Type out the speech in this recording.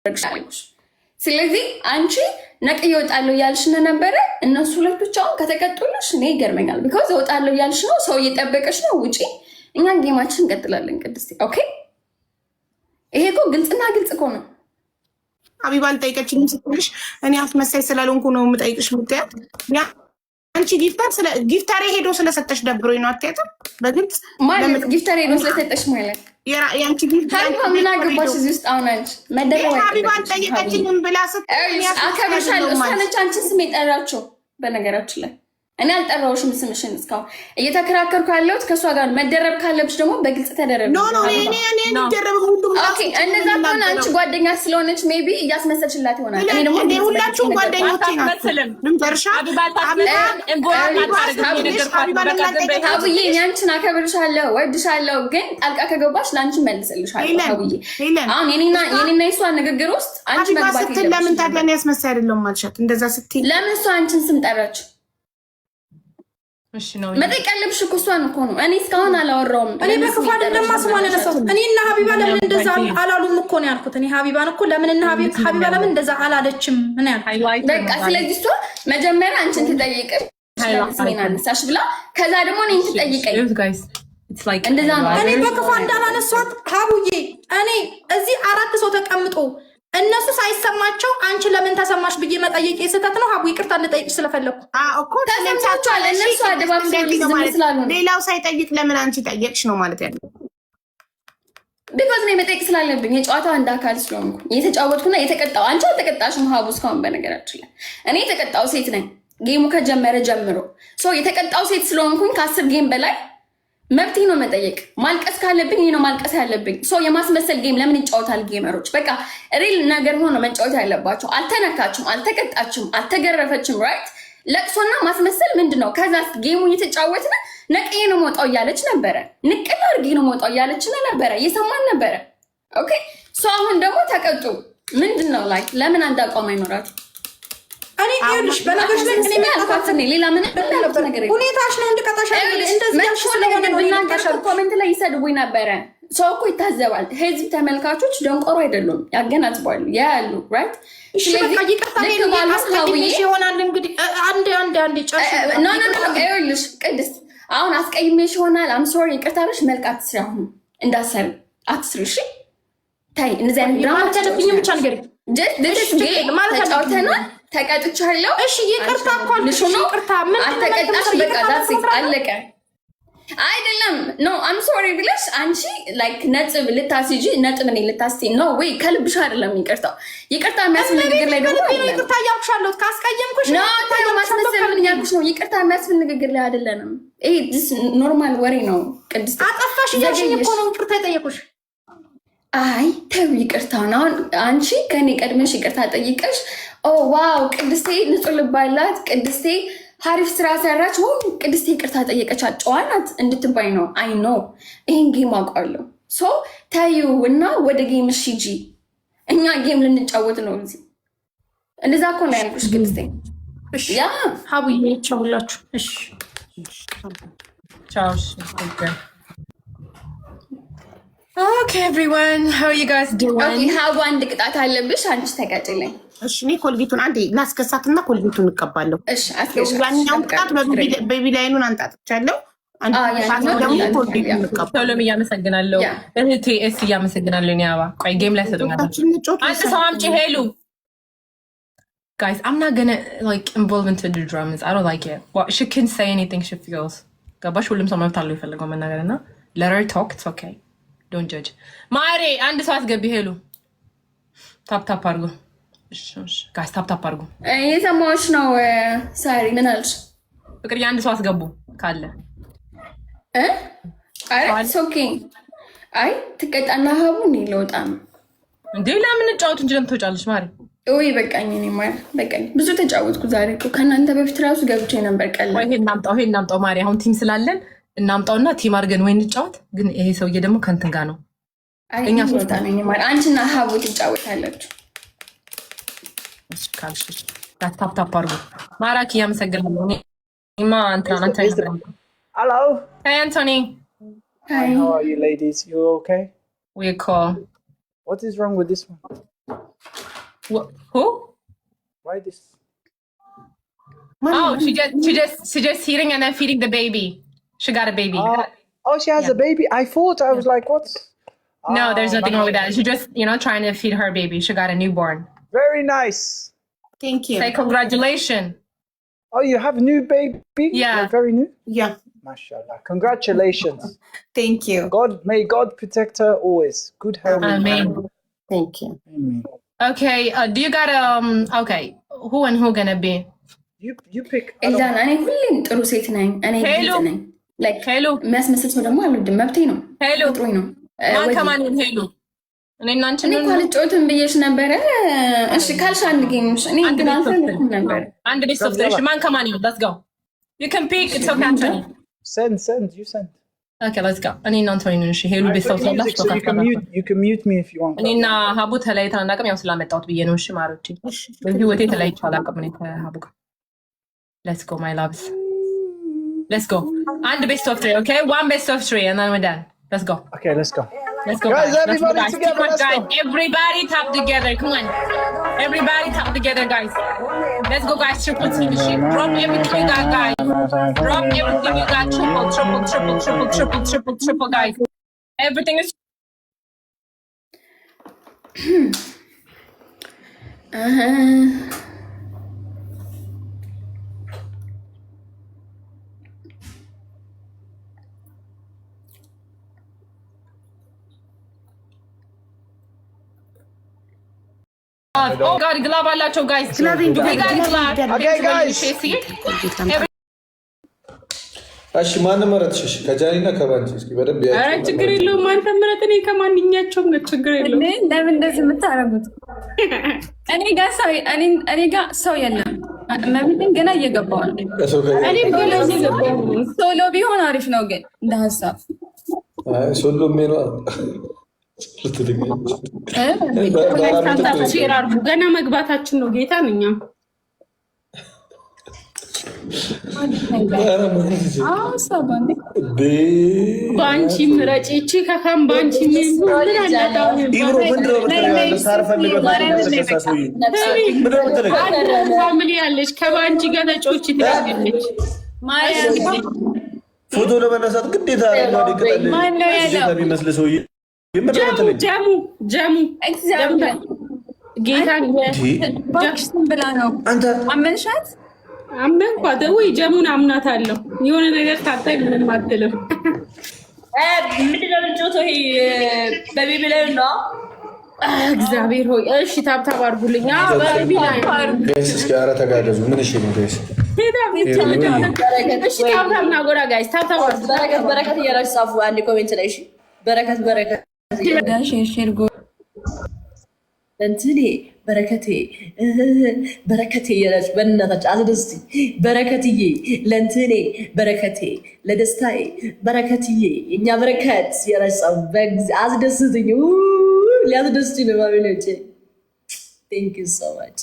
ረግሻለሽ ስለዚህ አንቺ ነቅ ይወጣሉ ያልሽ ነበረ እነሱ ሁለቶች አሁን ከተቀጡልሽ እኔ ይገርመኛል because ይወጣሉ ያልሽ ነው ሰው እየጠበቀሽ ነው ውጪ እኛ ጌማችን እንቀጥላለን ቅድስት ኦኬ ይሄ እኮ ግልጽና ግልጽ እኮ ነው ሀቢባን ጠይቀችኝ ስትልሽ እኔ አስመሳይ ስላልሆንኩ ነው የምጠይቅሽ ምትያት አንቺ ጊፍተር ሄዶ ስለሰጠሽ ደብሮኝ ነው አትያትም በግልጽ ማለት ጊፍተር ሄዶ ስለሰጠሽ ማለት ያንቺ ጊፍተር ምን አገባሽ እዚህ ውስጥ አሁን አንቺ መደረብ ሀቢባን ጠይቀችኝ ብላ ስትል አከብርሻለሁ እሷ ነች አንቺን ስም የጠራችው በነገራችን ላይ እኔ አልጠራሁሽም ስምሽን እስካሁን እየተከራከርኩ ያለሁት ከእሷ ጋር መደረብ ካለብሽ ደግሞ በግልጽ ተደረብ ኖ እኔ ደረብ ሁሉም ኦኬ እንደዛ ከሆነ አንቺ ጓደኛ ስለሆነች ሜቢ እያስመሰልሽላት ይሆናል እኔ ደግሞ ሁላችሁም ጓደኞቼ ናችሁ ልምደርሻ ሀቡዬ እኔ አንቺን አከብርሻለሁ ወድሻለሁ ግን ጣልቃ ከገባሽ ለአንቺ መልስልሻለሁ ሀቡዬ አሁን የኔና የሷ ንግግር ውስጥ አንቺ መግባት ስትል ለምን ታዲያ ያስመሳይ አይደለም ማልሻት እንደዛ ስትይ ለምን እሷ አንቺን ስም ጠራች እሺ ነው መጠየቅ ያለብሽ እኮ እሷን እኮ ነው እኔ እስካሁን አላወራውም እኔ በክፉ አይደለም ማስማለ ነው እኔና ሀቢባ ለምን እንደዛ አላሉም እኮ ነው ያልኩት እኔ ሀቢባን እኮ ለምንና ሀቢባ ለምን እንደዛ አላለችም ምን ያልኩት በቃ ስለዚህ እሷ መጀመሪያ አንቺን ትጠይቅሽ ስለምን አነሳሽ ብላ ከዛ ደግሞ እኔን ትጠይቀኝ እንደዛ ነው እኔ በክፉ እንዳላነሷት ሀቡዬ እኔ እዚህ 4 ሰው ተቀምጦ እነሱ ሳይሰማቸው አንቺ ለምን ተሰማሽ ብዬ መጠየቅ የስተት ነው ሀቡ ይቅርታ ልጠይቅ ስለፈለኩ እኮ ተሰምታችኋል እነሱ አደባብ ስለሚስላሉ ሌላው ሳይጠይቅ ለምን አንቺ ጠየቅሽ ነው ማለት ያለው ቢኮዝ ነው መጠየቅ ስላለብኝ የጨዋታው አንድ አካል ስለሆንኩ የተጫወትኩና የተቀጣው አንቺ አልተቀጣሽም ሀቡ እስካሁን በነገራችን ላይ እኔ የተቀጣው ሴት ነኝ ጌሙ ከጀመረ ጀምሮ ሶ የተቀጣው ሴት ስለሆንኩኝ ከ10 ጌም በላይ መብቴ ነው መጠየቅ ማልቀስ ካለብኝ ነው ማልቀስ ያለብኝ ሶ የማስመሰል ጌም ለምን ይጫወታል ጌመሮች በቃ ሪል ነገር ሆኖ መጫወት ያለባቸው አልተነካችም አልተቀጣችም አልተገረፈችም ራይት ለቅሶና ማስመሰል ምንድነው ከዛ ጌሙ እየተጫወትን ነቅዬ ነው መውጣው እያለች ነበረ ንቅል አድርጌ ነው መውጣው እያለች ነበረ እየሰማን ነበረ ኦኬ ሶ አሁን ደግሞ ተቀጡ ምንድነው ላይክ ለምን አንድ አቋም አይኖራችሁ እኔ ይኸውልሽ በነገርሽ ላይ እኔ ያልኳት ሌላ ምን ያልኩት ነገር ሁኔታሽ ነው እንድቀጣሽ እንደዚህ ስለሆነ ነው እናንተሽ ኮሜንት ላይ ይሰድቡኝ ነበረ ሰው እኮ ይታዘባል ህዝብ ተመልካቾች ደንቆሮ አይደሉም ያገናዝባሉ ያያሉ ራይት እሺ በቃ ይቅርታ አስቀይሜሽ ይሆናል እንግዲህ አንድ ጨርሽ ኖ ይኸውልሽ ቅድስት አሁን አስቀይሜሽ ይሆናል አም ሶሪ ይቅርታ ብለሽ መልካት ስራ አሁን እንዳሰር አትስሪ እሺ ታይ እንደዚህ አይነት ድራማ ተደብኝ ብቻ ነገር ተጫውተናል ተቀጥቻለሁ እሺ ይቅርታ እኮ አልኩሽ ይቅርታ ምን አልተቀጣሽ በቃ ዳስ አለቀ አይደለም ኖ አም ሶሪ ብለሽ አንቺ ላይክ ነጥብ ልታስጂ ነጥብ እኔ ልታስቲ ኖ ወይ ከልብሽ አይደለም ይቅርታ የሚያስፈልግ ንግግር ላይ ደግሞ ይቅርታ እያልኩሻለሁ ካስቀየምኩሽ ኖ ታዩ ማስመሰል ምን ያልኩሽ ነው ይቅርታ የሚያስፈልግ ንግግር ላይ አይደለንም ይሄ ኖርማል ወሬ ነው ቅድስት አጠፋሽ እያልሽኝ እኮ ነው ይቅርታ የጠየኩሽ አይ ተው ይቅርታ ነው አንቺ ከኔ ቀድመሽ ይቅርታ ጠይቀሽ ኦ ዋው ቅድስቴ ንጹህ ልብ አላት ቅድስቴ ሀሪፍ ስራ ሰራች ቅድስቴ ይቅርታ ጠየቀች ጨዋናት እንድትባይ ነው አይ ኖ ይሄን ጌም አውቃለሁ ሶ ታዩ እና ወደ ጌም ሂጂ እኛ ጌም ልንጫወት ነው እዚህ እንደዛ እኮ ነው ያልኩሽ ቅድስቴ ያ ሀቡዬ ቻው ሁላችሁ እሺ ቻው Okay, everyone. How are you guys doing? Okay, ሀቡ አንድ ቅጣት አለብሽ አንቺ ተቀጭልኝ እሺ እኔ ኮልጌቱን አንዴ ላስከሳትና ኮልጌቱን እንቀባለሁ እሺ አስከሽ ያኛውን ቅጣት በቤቢ ላይኑን አንጣጥቻለሁ አንዴ ደግሞ ኮልጌቱን እንቀባለሁ ሰላም እያመሰግናለሁ እህቴ ኤስ እያመሰግናለሁ እኔ አባ ቆይ ጌም ላይ ሰጡኝ አንተ ሰው አምጪ ሄሉ guys I'm not gonna like involve into the dramas I don't like it well she can say anything she feels ገባሽ ሁሉም ሰው መብት አለው ይፈልገው መናገርና let her talk it's okay don't judge ማሬ አንድ ሰው አስገቢ ሄሉ ታፕ አድርጉ እሺ ጋይስ ታፕ አድርጉ እየሰማሁሽ ነው ሳሪ ምን አልሽ ፍቅር አንድ ሰው አስገቡ ካለ አይ ኦኬ አይ ትቀጣና ሀቡ ነው ለውጣም እንዴ ለምን ጫወቱ እንጂ ለምን ተጫለሽ ማሪ ወይ በቃኝ እኔ ማለት በቃኝ ብዙ ተጫወትኩ ዛሬ እኮ ከናንተ በፊት ራሱ ገብቼ ነበር ቀላል ወይ ይሄን እናምጣው ማሪ አሁን ቲም ስላለን እናምጣውና ቲም አድርገን ወይ እንጫወት ግን ይሄ ሰውዬ ደግሞ ከንትን ጋር ነው እኛ ሶስታ ነኝ ማለት አንቺና ሀቡ ትጫወታላችሁ እሺ ካልሽ ታፕ አድርጉ ማራኪ ያመሰግናለሁ ማ አንተ Hello. Hey Anthony. Hi. How are you ladies? You okay? We're cool. What is wrong with this one? Who? Why this? Oh, she just eating and then feeding the baby. She got a baby. Oh, she has a baby. I thought I was like, what? No, there's nothing wrong with that. She just, trying to feed her baby. She got a newborn. Very nice. Thank you. Say congratulations. Oh, you have a new baby? Yeah. Like, very new? Yeah. MashaAllah. Congratulations. Thank you. May God protect her always. Good health. Amen. Thank you. Amen. Okay, do you got okay, who and who gonna be? You pick. ኤልዳና እኔ ሁሌም ጥሩ ሴት ነኝ። እኔ ግልጽ ነኝ። ላይክ ሄሎ የሚያስመስል ሰው ደግሞ አልወድም። መብቴ ነው። ሄሎ ጥሩኝ ነው። ማን ከማን ሄሎ እኔ እናንተ እኔ እኮ አልጫወትም ብዬሽ ነበረ። እሺ ካልሽ አንድ ጌም እኔ ግን አልፈልግም ነበር። አንድ ቤት ሶፍት ማን ከማን ይሁን let's go you can pick it's okay Anthony send you send okay let's go እኔ እናንተ ነው እሺ ሄሉ ቤት ሶፍት you can mute me if you want እኔና ሀቡ ተለያይተን አናውቅም ያው ስላመጣሁት ብዬ ነው እሺ ማሮቼ በዚህ ወቴ ተለያይቼ አላውቅም እኔ ከሀቡ ጋር let's go my loves let's go and the best of 3 okay one best of 3 and then we're done let's go okay let's go guys everybody guys. together Let's go. Everybody tap together come on everybody tap together guys let's go guys triple team drop everything you got guys drop everything you got triple guys everything is oh god glove አላቸው guys okay guys እሺ ማን መረጥሽ? እሺ ከጃኒና ከባንቺ እስኪ በደንብ ያቺ። ኧረ ችግር የለውም አንተ ምረጥ። እኔ ከማንኛቸውም ጋር ችግር የለውም። ለምን እንደዚህ የምታረጉት? እኔ ጋር ሰው የለም። መብትን ገና እየገባው ነው። እኔም ገና እየገባው ነው። ሶሎ ቢሆን አሪፍ ነው ግን እንደ ሀሳብ ሶሎ ሜኑ ገና መግባታችን ነው ጌታ ነው። እኛም ባንቺ ምረጭ እቺ ከካም ባንቺ ፋሚሊ ያለች ከባንቺ ጋር ተጫዎች ትላለች። ፎቶ ለመነሳት ግዴታ የሚመስል ሰውዬ ጀሙ ጌታ ብላ ነው አመንሻት አመንኳት ወይ ጀሙን አምናታለሁ። የሆነ ነገር ታጣይ ምንም አትልም። ምንድነው ልጆቶ ይሄ በቤቢ ላይ ነው። እግዚአብሔር ሆይ እሺ ታብታብ አድርጉልኝ። በቤቢ ላይ ጋይስ እስኪ ኧረ ተጋገዙ። ምን እሺ ነው ጋይስ እሺ ታብታብ ናጎራ ጋይስ ታብታብ በረከት እያላችሁ ጻፉ አንድ ኮሜንት ላይ እሺ። በረከት ሼርጎ ለእንትኔ በረከቴ እያላችሁ በእናታችሁ አስደስቲ። በረከትዬ ለእንትኔ በረከቴ ለደስታዬ በረከትዬ እኛ በረከት እያላችሁ ጻፉ። አስደስትኝ ሊያስደስቱኝ ነው ባቢሎቼ። ቴንክ ዩ ሶ ማች